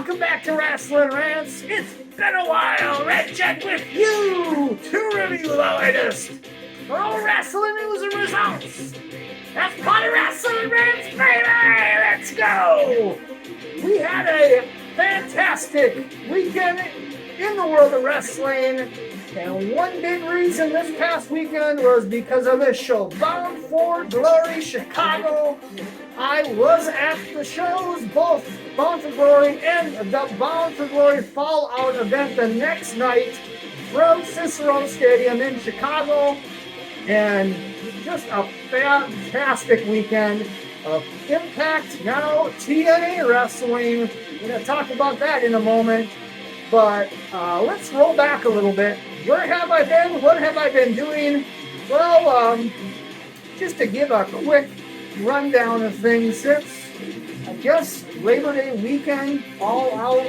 welcome back to Wrestling Rants. It's been a while. RedJed with you to review the latest pro wrestling news and results. That's part of Wrestling Rants, baby. Let's go. We had a fantastic weekend in the world of wrestling, and one big reason this past weekend was because of this show, Bound for Glory Chicago. I was at the shows, both Bound for Glory and the Bound for Glory Fallout event the next night from Cicero Stadium in Chicago, and just a fantastic weekend of Impact, now TNA wrestling. We're going to talk about that in a moment, but let's roll back a little bit. Where have I been? What have I been doing? Well, just to give a quick rundown of things, since I guess Labor Day weekend, all out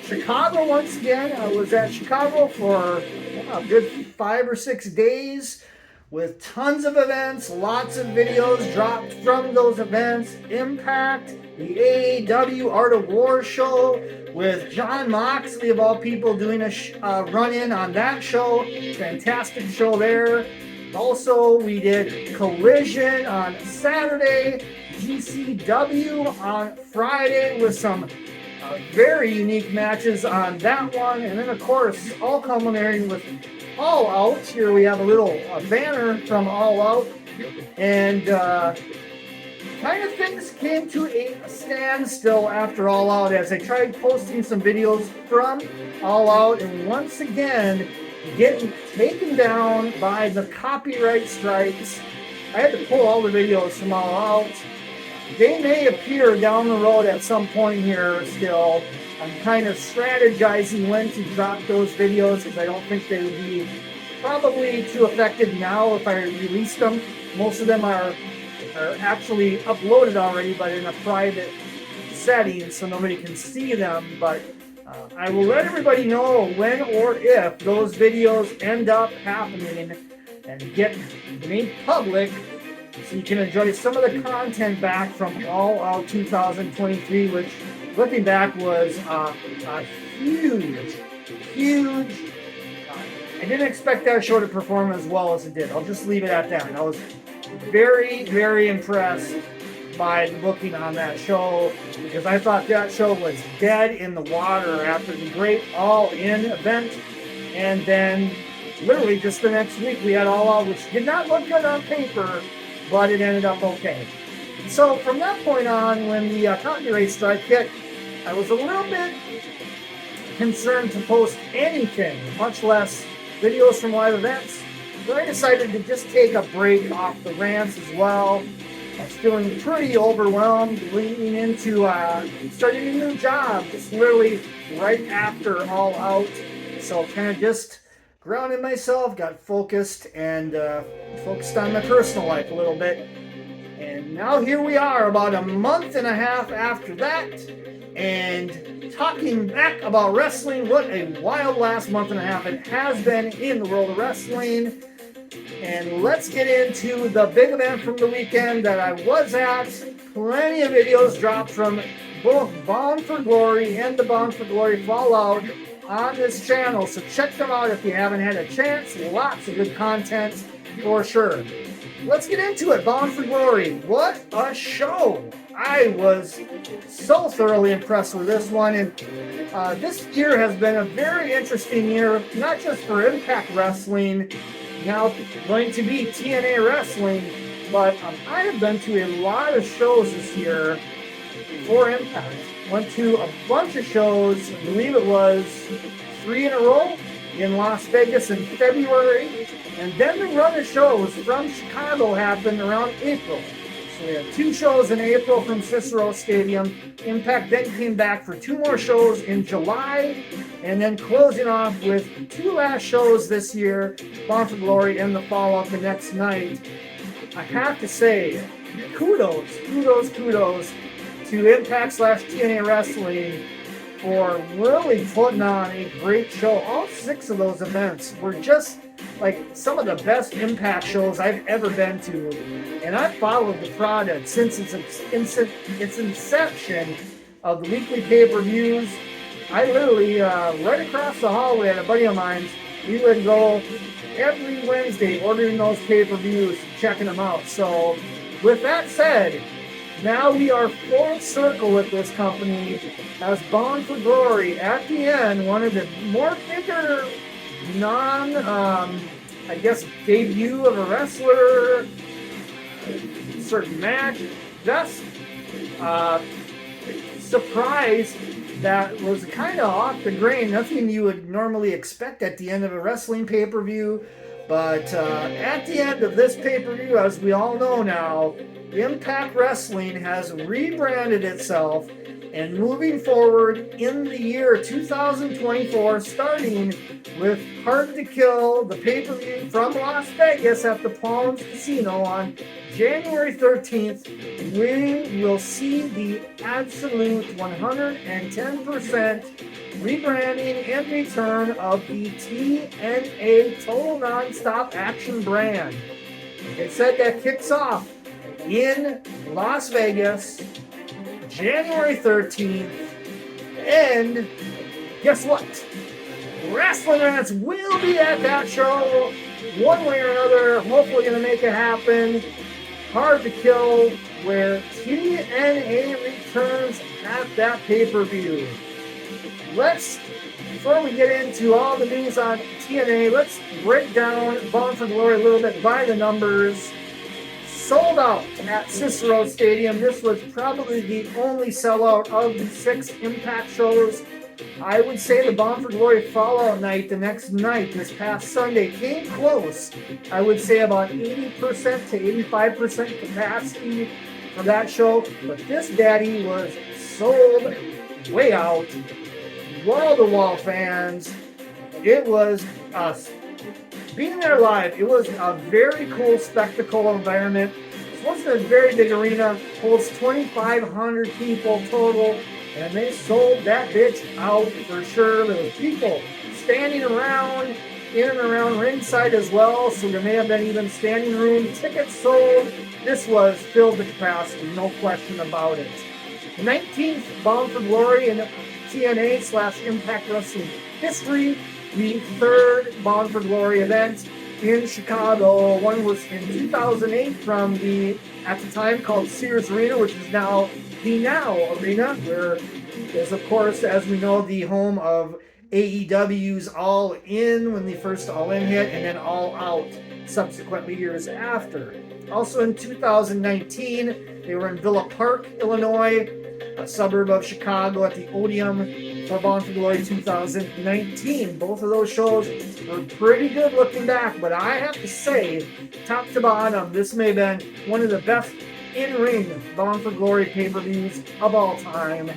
Chicago once again. I was at Chicago for a good 5 or 6 days with tons of events, lots of videos dropped from those events. Impact, the AEW Art of War show with John Moxley of all people doing a run-in on that show. Fantastic show there. Also, we did Collision on Saturday, GCW on Friday with some very unique matches on that one. And then, of course, all culminating with All Out. Here we have a little banner from All Out. And kind of things came to a standstill after All Out as I tried posting some videos from All Out. And once again, getting taken down by the copyright strikes. I had to pull all the videos from All Out. They may appear down the road at some point here still. I'm kind of strategizing when to drop those videos because I don't think they would be probably too effective now if I released them. Most of them are actually uploaded already, but in a private setting so nobody can see them. But I will let everybody know when or if those videos end up happening and get made public so you can enjoy some of the content back from All Out 2023, which, looking back, was a huge. I didn't expect that show to perform as well as it did. I'll just leave it at that. I was very, very impressed by the booking on that show because I thought that show was dead in the water after the great All In event. And then literally just the next week we had All Out, which did not look good on paper, but it ended up okay. So from that point on, when the copyright strike hit, I was a little bit concerned to post anything, much less videos from live events. So I decided to just take a break off the rants as well. I was feeling pretty overwhelmed, leaning into starting a new job, just literally right after All Out. So kind of just grounded myself, got focused, and focused on my personal life a little bit. And now here we are, about a month and a half after that, and talking back about wrestling. What a wild last month and a half it has been in the world of wrestling. And let's get into the big event from the weekend that I was at. Plenty of videos dropped from both Bound for Glory and the Bound for Glory Fallout on this channel, so check them out if you haven't had a chance. Lots of good content for sure. Let's get into it. Bound for Glory. What a show! I was so thoroughly impressed with this one, and this year has been a very interesting year, not just for Impact Wrestling, now going to be TNA Wrestling, but I have been to a lot of shows this year for Impact. Went to a bunch of shows, I believe it was 3 in a row in Las Vegas in February, and then the run of shows from Chicago happened around April. So we had 2 shows in April from Cicero Stadium. Impact then came back for 2 more shows in July, and then closing off with 2 last shows this year, Bound for Glory and the Fallout the next night. I have to say, kudos to Impact/TNA Wrestling for really putting on a great show. All 6 of those events were just like some of the best Impact shows I've ever been to, and I've followed the product since its inception of the weekly pay-per-views. I literally, right across the hallway at a buddy of mine's, we would go every Wednesday ordering those pay-per-views, checking them out. So with that said, now we are full circle with this company as Bound for Glory at the end, one of the more bigger debut of a wrestler, certain match. Just surprise that was kind of off the grain. Nothing you would normally expect at the end of a wrestling pay-per-view. But at the end of this pay-per-view, as we all know now, Impact Wrestling has rebranded itself and moving forward in the year 2024, starting with Hard to Kill, the pay-per-view from Las Vegas at the Palms Casino on January 13th, we will see the absolute 110% rebranding and return of the TNA Total Nonstop Action brand. It said that kicks off in Las Vegas, January 13th, and guess what? Wrestling Rants will be at that show one way or another, hopefully going to make it happen. Hard to Kill, where TNA returns at that pay-per-view. Before we get into all the news on TNA, let's break down Bound for Glory a little bit by the numbers. Sold out at Cicero Stadium. This was probably the only sellout of the 6 Impact shows. I would say the Bound for Glory Fallout night, the next night, this past Sunday, came close. I would say about 80% to 85% capacity for that show. But this daddy was sold way out. Wall-to-wall fans. It was us. Being there live, it was a very cool spectacle environment. This wasn't a very big arena, holds 2,500 people total, and they sold that bitch out for sure. There was people standing around, in and around ringside as well, so there may have been even standing room. Tickets sold. This was filled to capacity, no question about it. 19th Bound for Glory in TNA/Impact Wrestling history. The 3rd Bound for Glory event in Chicago. One was in 2008 from the, at the time, called Sears Arena, which is now the Now Arena, where is, of course, as we know, the home of AEW's All In when the first All In hit, and then All Out subsequently years after. Also in 2019, they were in Villa Park, Illinois, a suburb of Chicago, at the Odeum for Bound for Glory 2019. Both of those shows were pretty good looking back, but I have to say, top to bottom, this may have been one of the best in-ring Bound for Glory pay-per-views of all time.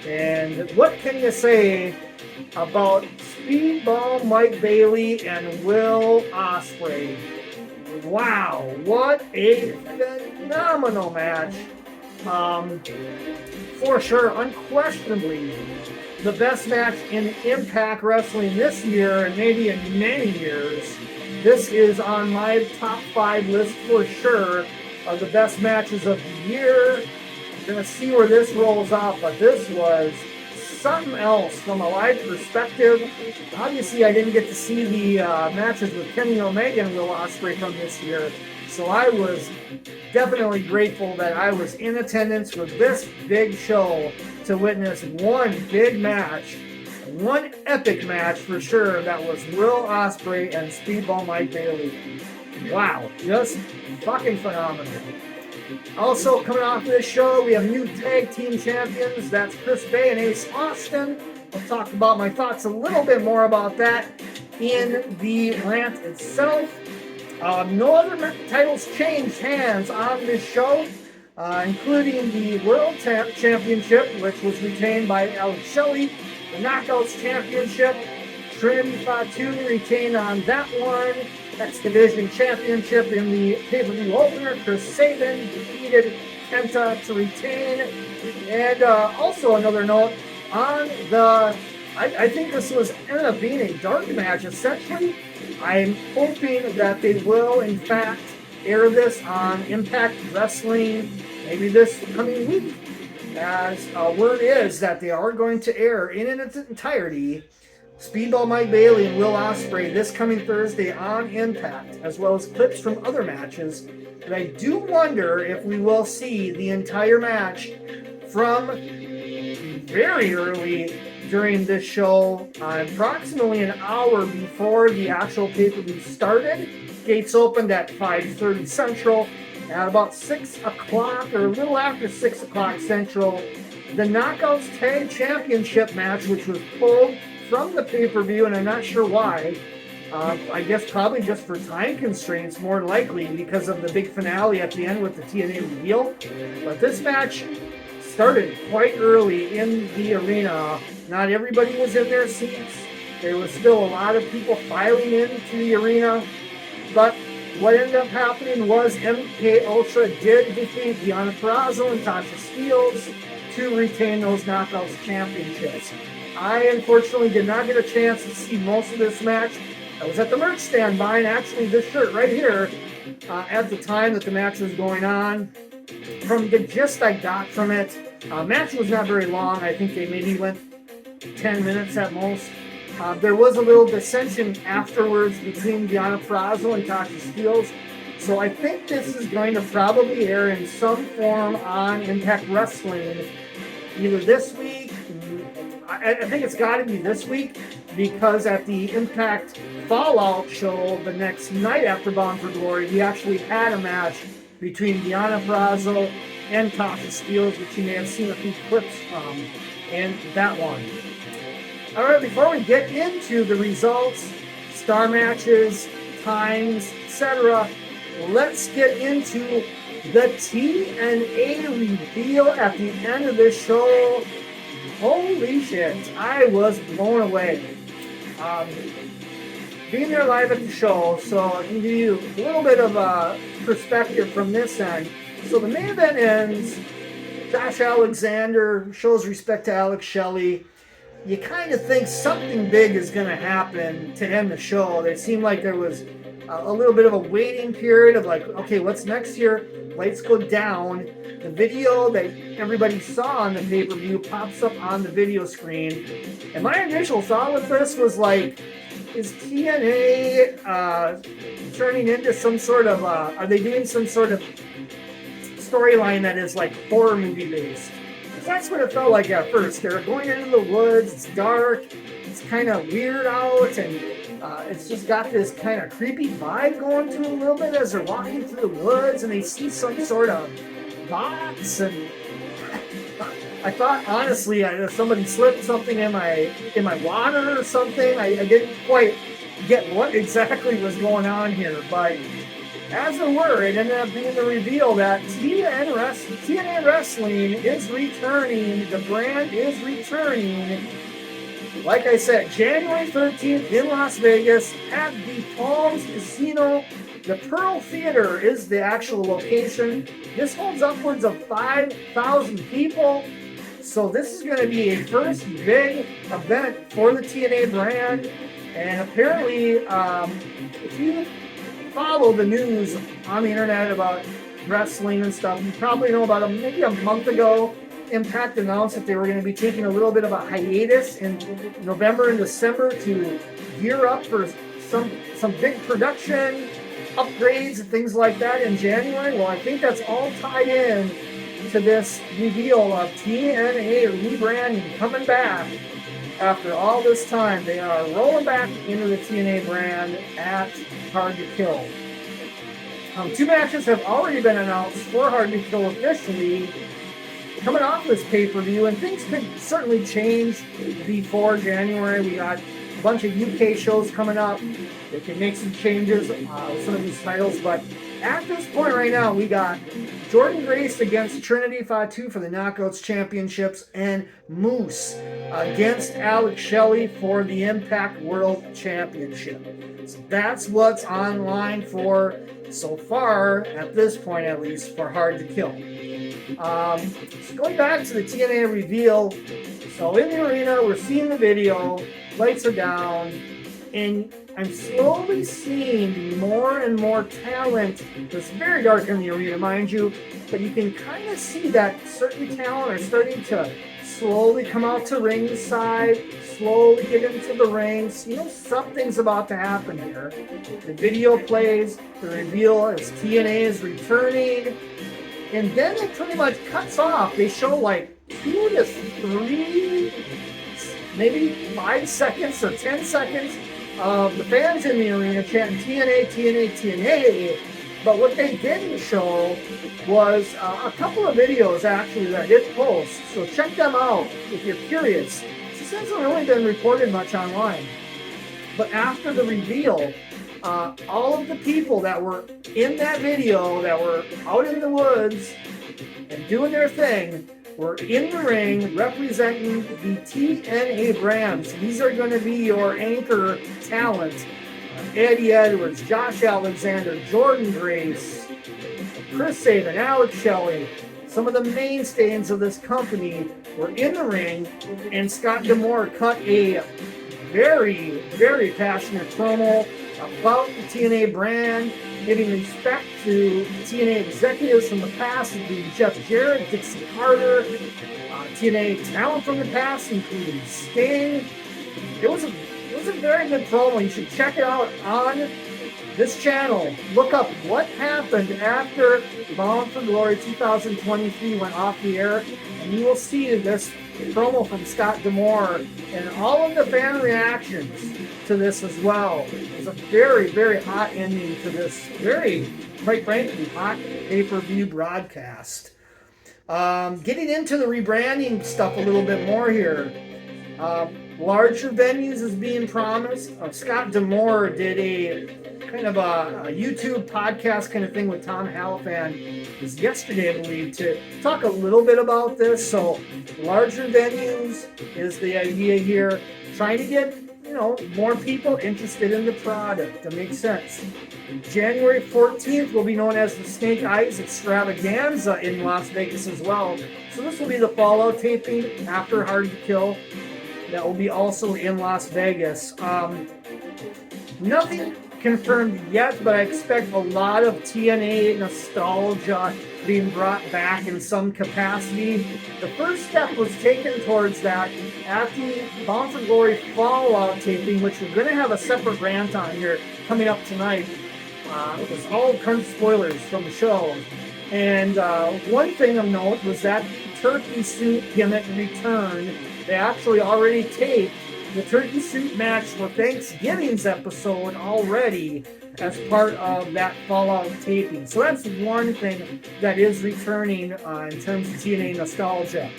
And what can you say about Speedball Mike Bailey and Will Ospreay? Wow, what a phenomenal match. For sure, unquestionably, the best match in Impact Wrestling this year, and maybe in many years. This is on my top 5 list for sure of the best matches of the year. We're going to see where this rolls off, but this was something else from a live perspective. Obviously, I didn't get to see the matches with Kenny Omega and Will Ospreay from this year, so I was definitely grateful that I was in attendance for this big show to witness one big match, one epic match for sure, that was Will Ospreay and Speedball Mike Bailey. Wow, just fucking phenomenal. Also, coming off of this show, we have new tag team champions. That's Chris Bay and Ace Austin. I'll talk about my thoughts a little bit more about that in the rant itself. No other titles changed hands on this show, including the World Championship, which was retained by Alex Shelley. The Knockouts Championship, Trinity Fatu retained on that one. X Division Championship in the pay-per-view opener, Chris Sabin defeated Kenta to retain. And also another note on the, I think this was ended up being a dark match essentially. I'm hoping that they will in fact air this on Impact Wrestling maybe this coming week. as word is that they are going to air in its entirety Speedball Mike Bailey and Will Ospreay this coming Thursday on Impact, as well as clips from other matches. But I do wonder if we will see the entire match from very early during this show, approximately an hour before the actual pay-per-view started. Gates opened at 5:30 Central. At about 6 o'clock, or a little after 6 o'clock Central, the Knockouts Tag Championship match, which was pulled from the pay-per-view, and I'm not sure why. I guess probably just for time constraints, more likely, because of the big finale at the end with the TNA reveal. But this match started quite early in the arena. Not everybody was in their seats. There was still a lot of people filing into the arena. But what ended up happening was MK Ultra did defeat Deonna Purrazzo and Tasha Steelz to retain those Knockouts championships. I unfortunately did not get a chance to see most of this match. I was at the merch stand buying actually this shirt right here at the time that the match was going on. From the gist I got from it, match was not very long. I think they maybe went 10 minutes at most. There was a little dissension afterwards between Deonna Purrazzo and Tasha Steelz. So I think this is going to probably air in some form on Impact Wrestling either this week. I think it's got to be this week, because at the Impact Fallout show the next night after Bound for Glory, we actually had a match between Deonna Purrazzo and Tasha Steelz, which you may have seen a few clips from in that one. All right, before we get into the results, star matches, times, etc., let's get into the TNA reveal at the end of this show. Holy shit, I was blown away. Being there live at the show, so I can give you a little bit of a perspective from this end. So the main event ends, Josh Alexander shows respect to Alex Shelley. You kind of think something big is going to happen to end the show. It seemed like there was a little bit of a waiting period of like, okay, what's next here? Lights go down. The video that everybody saw on the pay-per-view pops up on the video screen. And my initial thought with this was like, is TNA turning into some sort of, are they doing some sort of storyline that is like horror movie based? That's what it felt like at first. They're going into the woods, it's dark, it's kind of weird out, and it's just got this kind of creepy vibe going to it a little bit as they're walking through the woods and they see some sort of box, and I thought honestly somebody slipped something in my water or something. I didn't quite get what exactly was going on here, but as it were, it ended up being the reveal that TNA Wrestling is returning. The brand is returning. Like I said, January 13th in Las Vegas at the Palms Casino. The Pearl Theater is the actual location. This holds upwards of 5,000 people. So this is going to be a first big event for the TNA brand. And apparently, if you follow the news on the internet about wrestling and stuff, you probably know about maybe a month ago, Impact announced that they were going to be taking a little bit of a hiatus in November and December to gear up for some big production upgrades and things like that in January. Well, I think that's all tied in to this reveal of TNA rebranding, coming back after all this time. They are rolling back into the TNA brand at Hard to Kill. 2 matches have already been announced for Hard to Kill officially coming off this pay-per-view, and things could certainly change before January. We got a bunch of UK shows coming up. They can make some changes with some of these titles, but at this point right now, we got Jordynne Grace against Trinity Fatu for the Knockouts Championships, and Moose against Alex Shelley for the Impact World Championship. So that's what's online for so far, at this point at least, for Hard to Kill. So going back to the TNA reveal, so in the arena, we're seeing the video, lights are down, and I'm slowly seeing more and more talent. It's very dark in the arena, mind you, but you can kind of see that certain talent are starting to slowly come out to ringside, slowly get into the rings. You know, something's about to happen here. The video plays, the reveal is TNA is returning, and then it pretty much cuts off. They show like 2 to 3, maybe 5 seconds or 10 seconds of the fans in the arena chanting TNA, TNA, TNA. But what they didn't show was a couple of videos actually that I did post. So check them out if you're curious. This hasn't really been reported much online. But after the reveal, all of the people that were in that video that were out in the woods and doing their thing were in the ring representing the TNA brands. These are going to be your anchor talent. Eddie Edwards, Josh Alexander, Jordan Grace, Chris Sabin, Alex Shelley. Some of the mainstays of this company were in the ring, and Scott D'Amore cut a very, very passionate promo about the TNA brand, giving respect to TNA executives from the past, including Jeff Jarrett, Dixie Carter, TNA talent from the past, including Sting. It was a very good promo. You should check it out on this channel. Look up what happened after Bound for Glory 2023 went off the air, and you will see this promo from Scott D'Amore and all of the fan reactions to this as well. It was a very, very hot ending to this very, quite frankly, hot pay-per-view broadcast. Getting into the rebranding stuff a little bit more here. Larger venues is being promised. Scott D'Amore did a kind of a YouTube podcast kind of thing with Tom Halifan was yesterday, I believe, to talk a little bit about this. So larger venues is the idea here. Trying to get, more people interested in the product. That makes sense. January 14th will be known as the Snake Eyes Extravaganza in Las Vegas as well. So this will be the Fallout taping after Hard to Kill. That will be also in Las Vegas. Nothing confirmed yet, but I expect a lot of TNA nostalgia being brought back in some capacity. The first step was taken towards that at the Bound for Glory Fallout taping, which we're going to have a separate rant on here coming up tonight. It was all current spoilers from the show. And one thing of note was that turkey suit gimmick return. They actually already taped the turkey suit match for Thanksgiving's episode already as part of that Fallout taping. So that's one thing that is returning in terms of TNA nostalgia.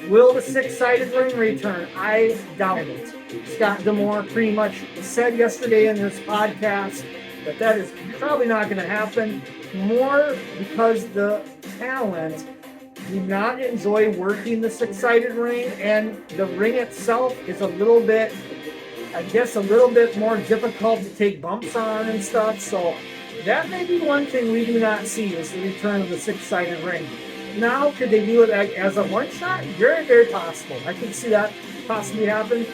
Will the six-sided ring return? I doubt it. Scott D'Amore pretty much said yesterday in this podcast that is probably not going to happen, more because the talent do not enjoy working the six-sided ring, and the ring itself is a little bit more difficult to take bumps on and stuff. So that may be one thing we do not see is the return of the six-sided ring. Now, could they do it as a one-shot? Very, very possible. I can see that possibly happen.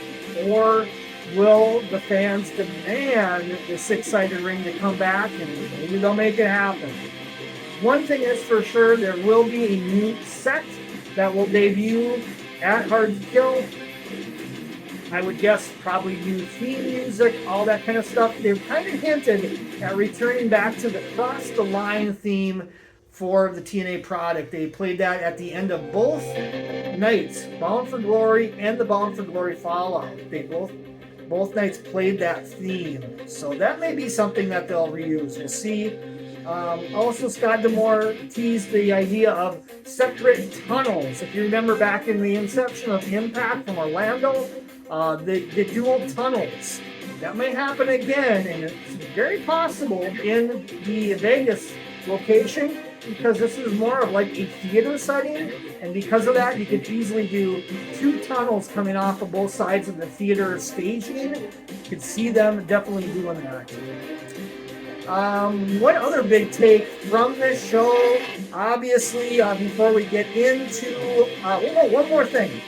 Or will the fans demand the six-sided ring to come back, and maybe they'll make it happen? One thing is for sure, there will be a new set that will debut at Hard to Kill. I would guess probably new theme music, all that kind of stuff. They've kind of hinted at returning back to the Cross the Line theme for the TNA product. They played that at the end of both nights, Bound for Glory and the Bound for Glory Fallout. They both nights played that theme. So that may be something that they'll reuse. We'll see. Also, Scott D'Amore teased the idea of separate tunnels. If you remember back in the inception of Impact from Orlando, the dual tunnels. That may happen again, and it's very possible in the Vegas location, because this is more of like a theater setting, and because of that, you could easily do two tunnels coming off of both sides of the theater staging. You could see them definitely doing that. What other big take from this show? Obviously, before we get into one more thing,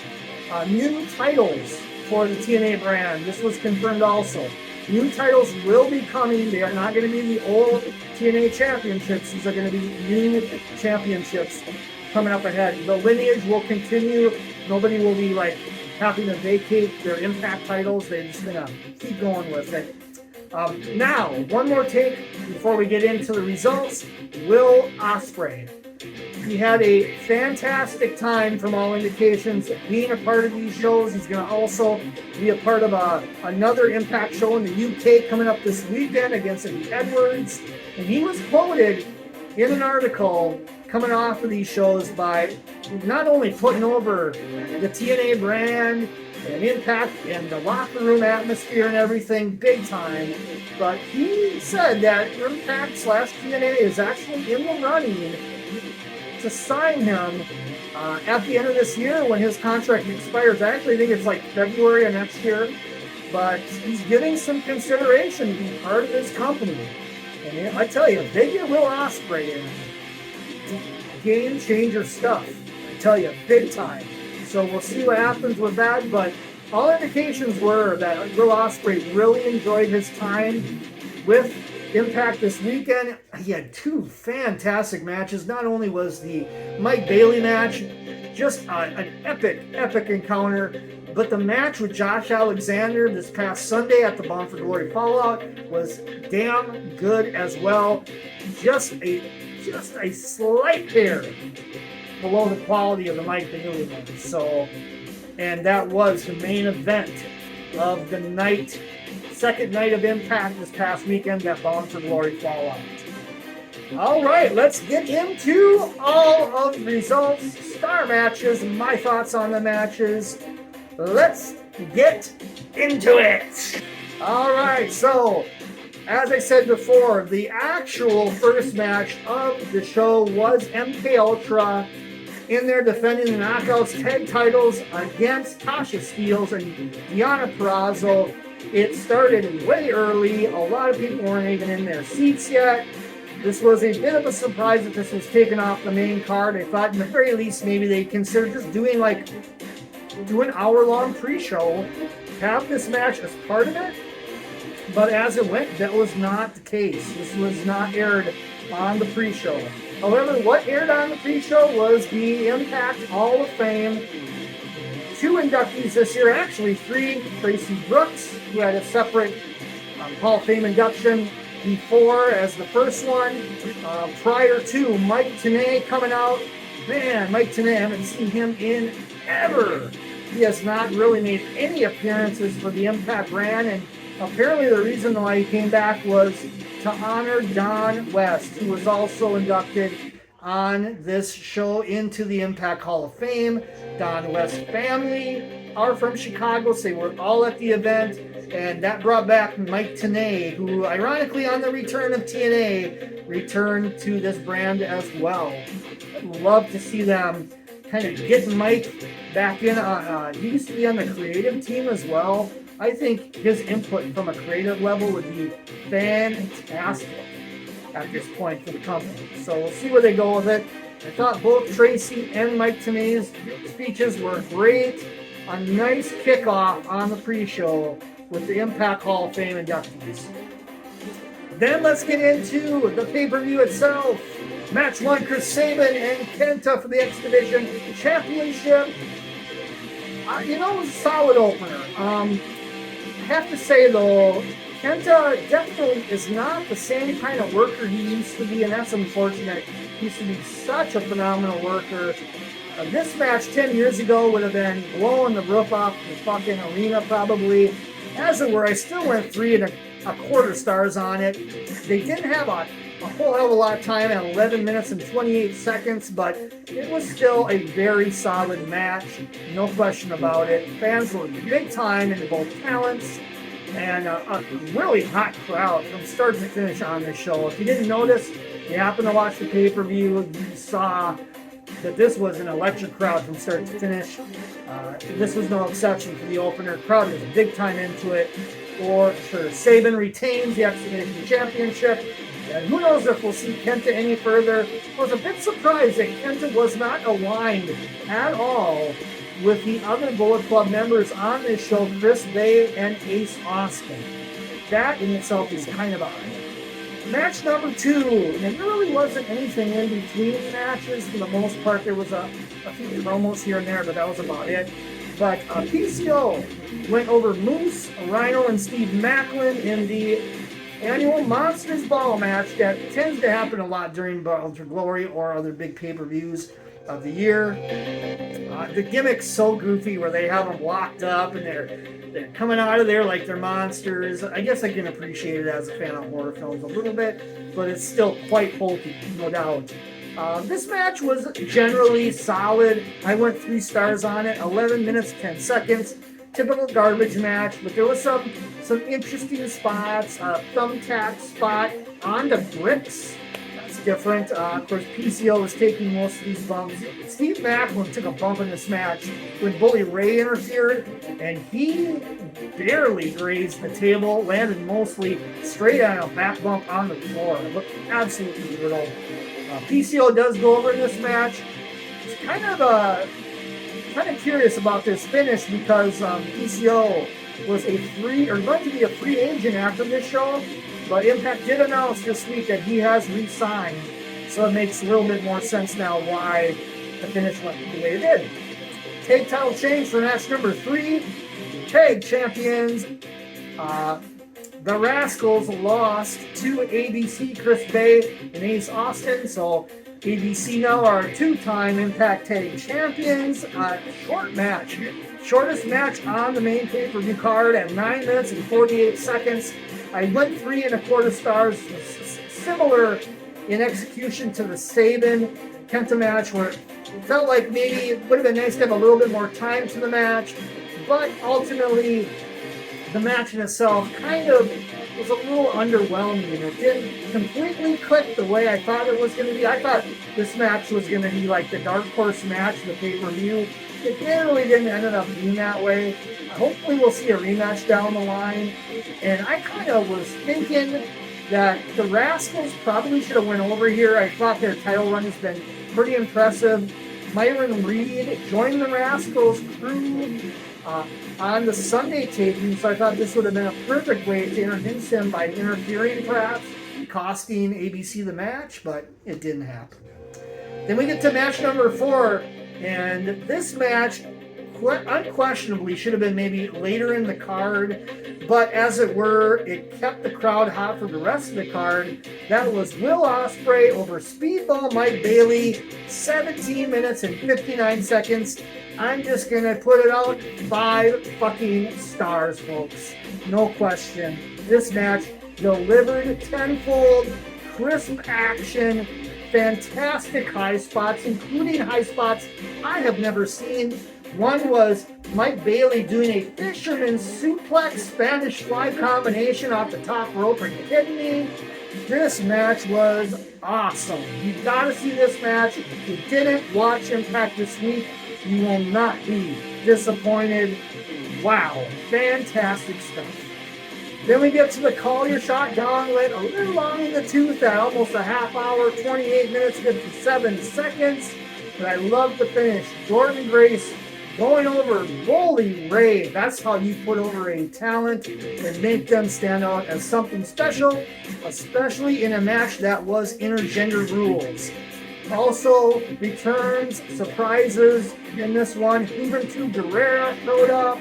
new titles for the TNA brand. This was confirmed also. New titles will be coming. They are not going to be the old TNA championships. These are going to be new championships coming up ahead. The lineage will continue. Nobody will be like having to vacate their Impact titles. They're just going to keep going with it. Now, one more take before we get into the results. Will Ospreay. He had a fantastic time from all indications being a part of these shows. He's going to also be a part of another Impact show in the UK coming up this weekend against Edwards. And he was quoted in an article coming off of these shows by not only putting over the TNA brand and Impact and the locker room atmosphere and everything big time, but he said that Impact/TNA is actually in the running to sign him at the end of this year when his contract expires. I actually think it's like February of next year, but he's getting some consideration to be part of this company. And I tell you, they get Will Ospreay in, game changer stuff. I tell you, big time. So we'll see what happens with that, but all indications were that Will Ospreay really enjoyed his time with Impact this weekend. He had two fantastic matches. Not only was the Mike Bailey match just an epic encounter, but the match with Josh Alexander this past Sunday at the Bound for Glory Fallout was damn good as well. Just a slight hair below the quality of the Mike Bailey one. So, and that was the main event of the night. Second night of Impact this past weekend at Bound for Glory Fallout. All right, let's get into all of the results, star matches, my thoughts on the matches. Let's get into it. All right, so as I said before, the actual first match of the show was MK Ultra in there defending the Knockouts tag titles against Tasha Steelz and Deonna Purrazzo. It started way early. A lot of people weren't even in their seats yet. This was a bit of a surprise that this was taken off the main card. I thought in the very least maybe they'd consider just do an hour-long pre-show, have this match as part of it. But as it went, that was not the case. This was not aired on the pre-show. However, what aired on the pre-show was the Impact Hall of Fame. 2 inductees this year, actually 3. Tracy Brooks, who had a separate Hall of Fame induction before as the first one. Prior to Mike Tenay coming out. Man, Mike Tenay, I haven't seen him in ever. He has not really made any appearances for the Impact brand, and apparently the reason why he came back was to honor Don West, who was also inducted on this show into the Impact Hall of Fame. Don West family are from Chicago, so they were all at the event, and that brought back Mike Tenay, who ironically on the return of TNA returned to this brand as well. I'd love to see them kind of get Mike back in. He used to be on the creative team as well. I think his input from a creative level would be fantastic at this point for the company. So we'll see where they go with it. I thought both Tracy and Mike Tenay's speeches were great. A nice kickoff on the pre-show with the Impact Hall of Fame inductees. Then let's get into the pay-per-view itself. Match 1, Chris Sabin and Kenta for the X Division Championship. It was a solid opener. I have to say, though, Kenta definitely is not the same kind of worker he used to be, and that's unfortunate. He used to be such a phenomenal worker. This match 10 years ago would have been blowing the roof off the fucking arena, probably. As it were, I still went 3 1/4 stars on it. They didn't have a whole hell of a lot of time at 11 minutes and 28 seconds, but it was still a very solid match, no question about it. Fans were big time into both talents, and a really hot crowd from start to finish on this show. If you didn't notice, you happened to watch the pay-per-view, you saw that this was an electric crowd from start to finish. This was no exception for the opener. Crowd was big time into it, for sure. Sabin retains the X Division Championship. And who knows if we'll see Kenta any further. I was a bit surprised that Kenta was not aligned at all with the other Bullet Club members on this show, Chris Bay and Ace Austin. that in itself is kind of odd. Match number 2, and there really wasn't anything in between matches for the most part. There was a few promos here and there, but that was about it. But PCO went over Moose, Rhino, and Steve Macklin in the annual Monsters Ball match that tends to happen a lot during Battle for Glory or other big pay-per-views of the year. The gimmick's so goofy where they have them locked up and they're coming out of there like they're monsters. I guess I can appreciate it as a fan of horror films a little bit, but it's still quite hokey, no doubt. This match was generally solid. I went 3 stars on it, 11 minutes, 10 seconds. Typical garbage match, but there was some interesting spots. Thumbtack spot on the bricks. That's different. Of course, PCO was taking most of these bumps. Steve Macklin took a bump in this match when Bully Ray interfered, and he barely grazed the table, landed mostly straight on a back bump on the floor. It looked absolutely brutal. PCO does go over in this match. It's kind of curious about this finish because PCO was going to be a free agent after this show, but Impact did announce this week that he has re-signed, so it makes a little bit more sense now why the finish went the way it did. Tag title change for match number 3. Tag champions. The Rascals lost to ABC, Chris Bay and Ace Austin, so ABC now are 2-time Impact Tag Champions. Short match. Shortest match on the main pay-per-view card at 9 minutes and 48 seconds. I went 3 1/4 stars, similar in execution to the Sabin Kenta match, where it felt like maybe it would have been nice to have a little bit more time to the match, but ultimately the match in itself kind of was a little underwhelming. It didn't completely click the way I thought it was going to be. I thought this match was going to be like the dark horse match of the pay-per-view. It really didn't end up being that way. Hopefully we'll see a rematch down the line. And I kind of was thinking that the Rascals probably should have went over here. I thought their title run has been pretty impressive. Myron Reed joined the Rascals crew on the Sunday taping, so I thought this would have been a perfect way to introduce him by interfering, perhaps, costing ABC the match, but it didn't happen. Then we get to match number 4, and this match unquestionably should have been maybe later in the card, but as it were, it kept the crowd hot for the rest of the card. That was Will Ospreay over Speedball Mike Bailey, 17 minutes and 59 seconds. I'm just gonna put it out 5 fucking stars, folks. No question. This match delivered tenfold, crisp action, fantastic high spots, including high spots I have never seen. One was Mike Bailey doing a fisherman suplex Spanish fly combination off the top rope. Are you kidding me? This match was awesome. You gotta see this match. If you didn't watch Impact this week, you will not be disappointed. Wow, fantastic stuff. Then we get to the Call Your Shot Gauntlet, a little long in the tooth at almost a half hour, 28 minutes, 57 seconds. But I love the finish. Jordan Grace going over Bully Ray. That's how you put over a talent and make them stand out as something special, especially in a match that was intergender rules. Also, returns, surprises in this one. Juventud Guerrera showed up.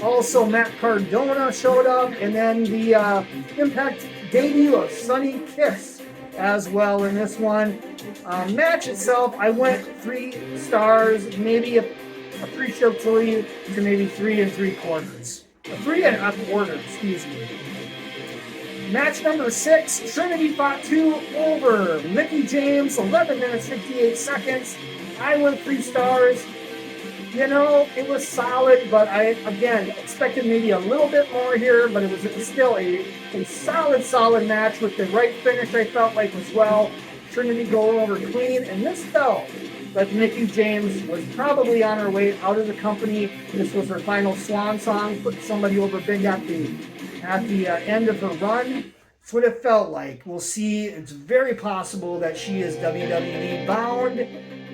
Also, Matt Cardona showed up. And then the Impact debut of Sunny Kiss as well in this one. Match itself, I went 3 stars, maybe appreciatively to maybe 3 3/4. 3 1/4, excuse me. Match number 6, Trinity fought 2 over Mickie James, 11 minutes, 58 seconds. I went 3 stars. You know, it was solid, but I, again, expected maybe a little bit more here, but it was still a solid match with the right finish, I felt like, as well. Trinity going over clean, and this felt like Mickie James was probably on her way out of the company. This was her final swan song, put somebody over big at the end of her run. That's what it felt like. We'll see. It's very possible that she is WWE bound.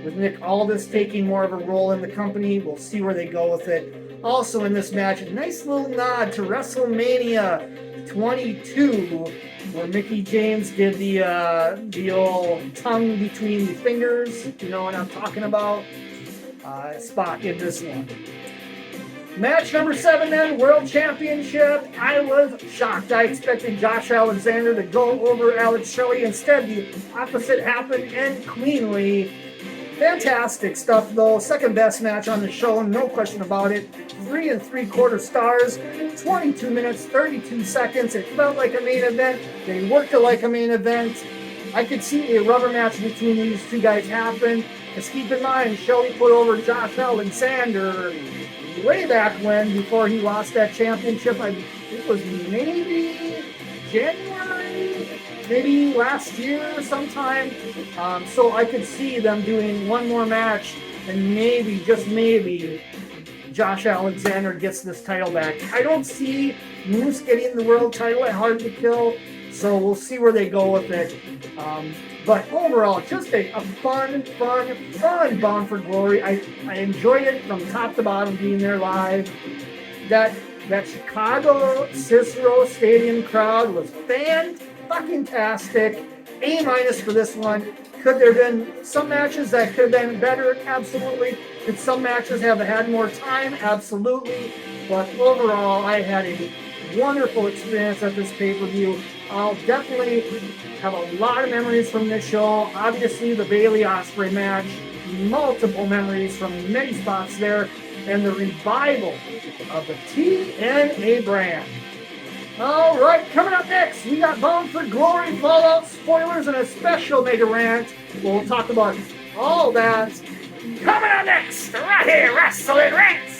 with Nick Aldis taking more of a role in the company. We'll see where they go with it. Also in this match, a nice little nod to WrestleMania 22, where Mickey James did the old tongue between the fingers. You know what I'm talking about? Spot in this one. Match number 7 then, World Championship. I was shocked. I expected Josh Alexander to go over Alex Shelley. Instead, the opposite happened, and cleanly. Fantastic stuff, though. Second best match on the show, no question about it. 3 3/4 stars, 22 minutes, 32 seconds. It felt like a main event. They worked it like a main event. I could see a rubber match between these two guys happen. Just keep in mind, Shelley put over Josh Alexander way back when, before he lost that championship. It was maybe January, maybe last year sometime. So I could see them doing one more match, and maybe, just maybe, Josh Alexander gets this title back. I don't see Moose getting the world title at Hard to Kill, so we'll see where they go with it. But overall, just a fun Bound for Glory. I enjoyed it from top to bottom, being there live. That Chicago Cicero Stadium crowd was fan-fucking-tastic. A- for this one. Could there have been some matches that could have been better? Absolutely. Could some matches have had more time? Absolutely. But overall, I had a wonderful experience at this pay-per-view. I'll definitely have a lot of memories from this show. Obviously, the Bayley Ospreay match, multiple memories from many spots there, and the revival of the TNA brand. All right, coming up next, we got Bound for Glory, Fallout spoilers, and a special Mega Rant. We'll talk about all that coming up next, right here, Wrestling Rants.